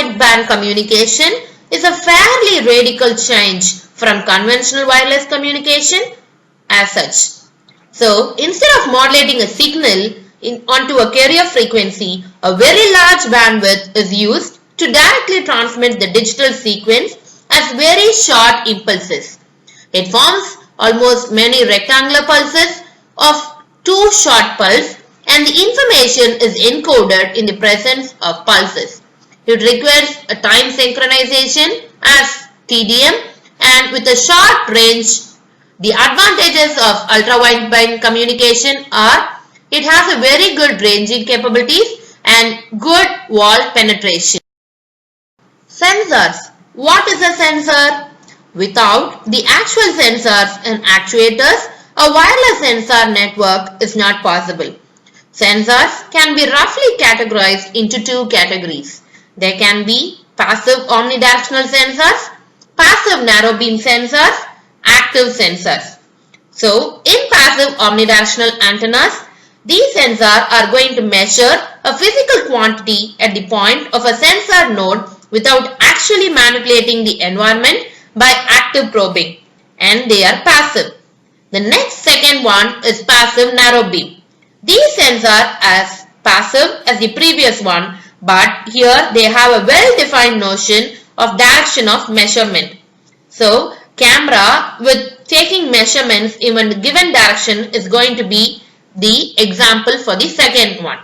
ultra-wideband communication is a fairly radical change from conventional wireless communication as such. So, instead of modulating a signal onto a carrier frequency, a very large bandwidth is used to directly transmit the digital sequence as very short impulses. It forms almost many rectangular pulses of two short pulses, and the information is encoded in the presence of pulses. It requires a time synchronization as TDM, and with a short range, the advantages of ultra-wideband communication are it has a very good ranging capabilities and good wall penetration. Sensors. What is a sensor? Without the actual sensors and actuators, a wireless sensor network is not possible. Sensors can be roughly categorized into two categories. There can be passive omnidirectional sensors, passive narrow beam sensors, active sensors. So, in passive omnidirectional antennas, these sensors are going to measure a physical quantity at the point of a sensor node without actually manipulating the environment by active probing, and they are passive. The next second one is passive narrow beam. These sensors are as passive as the previous one, but here they have a well-defined notion of direction of measurement. So, camera with taking measurements in a given direction is going to be the example for the second one.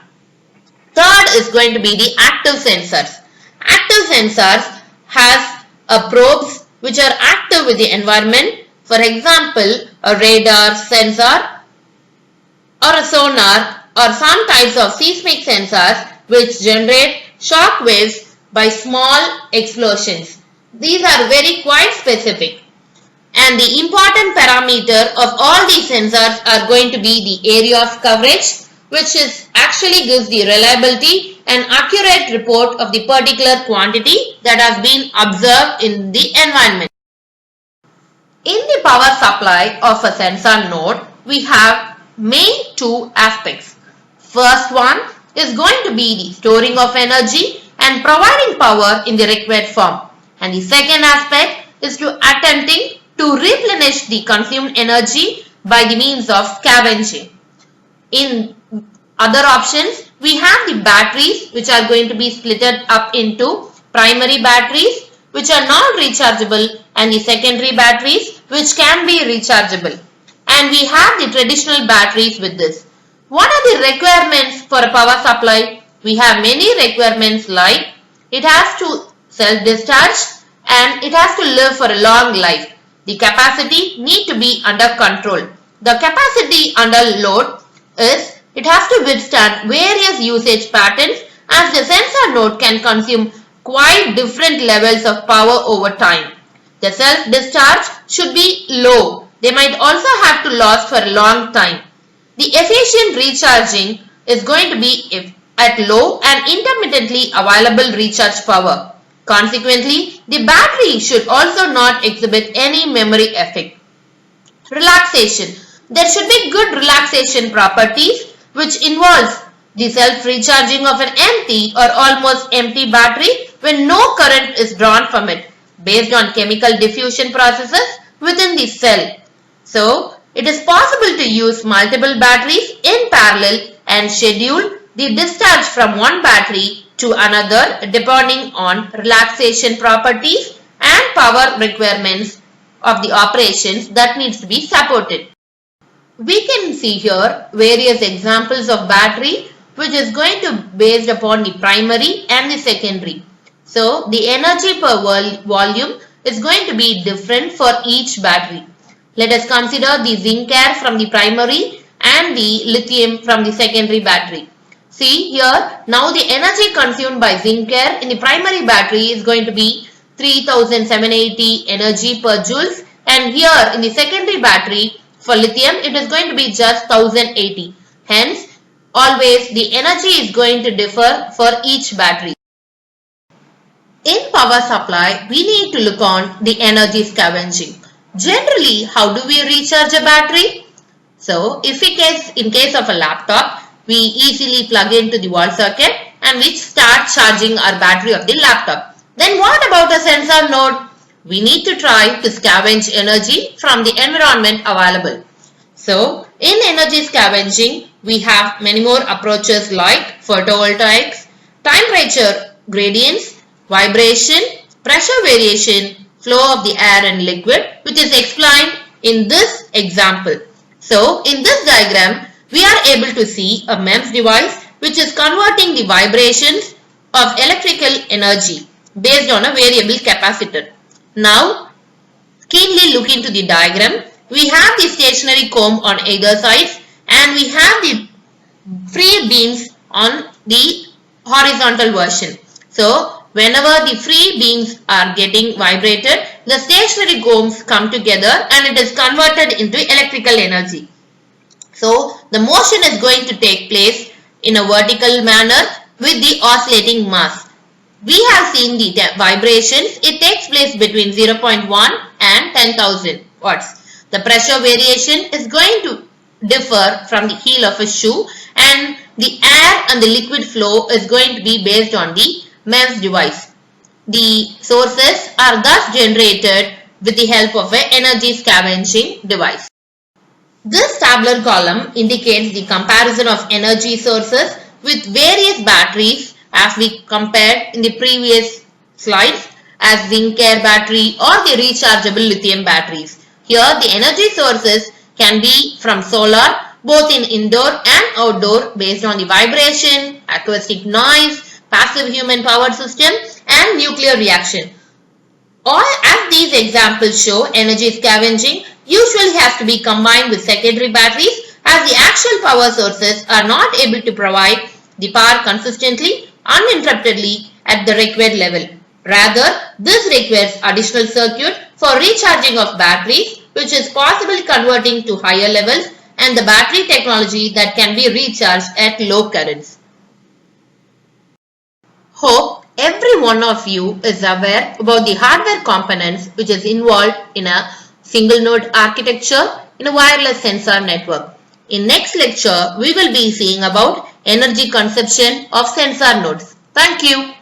Third is going to be the active sensors. Active sensors has a probes which are active with the environment. For example, a radar sensor or a sonar or some types of seismic sensors which generate shock waves by small explosions. These are very quite specific. And the important parameter of all these sensors are going to be the area of coverage, which is actually gives the reliability and accurate report of the particular quantity that has been observed in the environment. In the power supply of a sensor node, we have main two aspects. First one is going to be the storing of energy and providing power in the required form. And the second aspect is to attempting to replenish the consumed energy by the means of scavenging. In other options, we have the batteries which are going to be split up into primary batteries which are non-rechargeable and the secondary batteries which can be rechargeable. And we have the traditional batteries with this. What are the requirements for a power supply? We have many requirements like it has to self-discharge and it has to live for a long life. The capacity need to be under control. The capacity under load is it has to withstand various usage patterns as the sensor node can consume quite different levels of power over time. The self-discharge should be low. They might also have to last for a long time. The efficient recharging is going to be at low and intermittently available recharge power. Consequently, the battery should also not exhibit any memory effect. Relaxation. There should be good relaxation properties which involves the self-recharging of an empty or almost empty battery when no current is drawn from it based on chemical diffusion processes within the cell. So, it is possible to use multiple batteries in parallel and schedule the discharge from one battery to another depending on relaxation properties and power requirements of the operations that needs to be supported. We can see here various examples of battery which is going to based upon the primary and the secondary. So the energy per volume is going to be different for each battery. Let us consider the zinc air from the primary and the lithium from the secondary battery. See here, now the energy consumed by zinc air in the primary battery is going to be 3780 energy per joules, and here in the secondary battery for lithium it is going to be just 1080. Hence, always the energy is going to differ for each battery. In power supply, we need to look on the energy scavenging. Generally, how do we recharge a battery? So, in case of a laptop, we easily plug into the wall circuit and which start charging our battery of the laptop. Then what about a sensor node? We need to try to scavenge energy from the environment available. So, in energy scavenging, we have many more approaches like photovoltaics, temperature gradients, vibration, pressure variation, flow of the air and liquid, which is explained in this example. So, in this diagram, we are able to see a MEMS device which is converting the vibrations of electrical energy based on a variable capacitor. Now, keenly look into the diagram. We have the stationary comb on either sides and we have the free beams on the horizontal version. So, whenever the free beams are getting vibrated, the stationary combs come together and it is converted into electrical energy. So, the motion is going to take place in a vertical manner with the oscillating mass. We have seen the vibrations. It takes place between 0.1 and 10,000 watts. The pressure variation is going to differ from the heel of a shoe and the air and the liquid flow is going to be based on the MEMS device. The sources are thus generated with the help of an energy scavenging device. This tabular column indicates the comparison of energy sources with various batteries as we compared in the previous slides as zinc air battery or the rechargeable lithium batteries. Here the energy sources can be from solar both in indoor and outdoor based on the vibration, acoustic noise, passive human powered system and nuclear reaction. All as these examples show, energy scavenging usually has to be combined with secondary batteries as the actual power sources are not able to provide the power consistently, uninterruptedly at the required level. Rather, this requires additional circuit for recharging of batteries, which is possibly converting to higher levels, and the battery technology that can be recharged at low currents. Hope every one of you is aware about the hardware components which is involved in a single node architecture in a wireless sensor network. In next lecture, we will be seeing about energy consumption of sensor nodes. Thank you.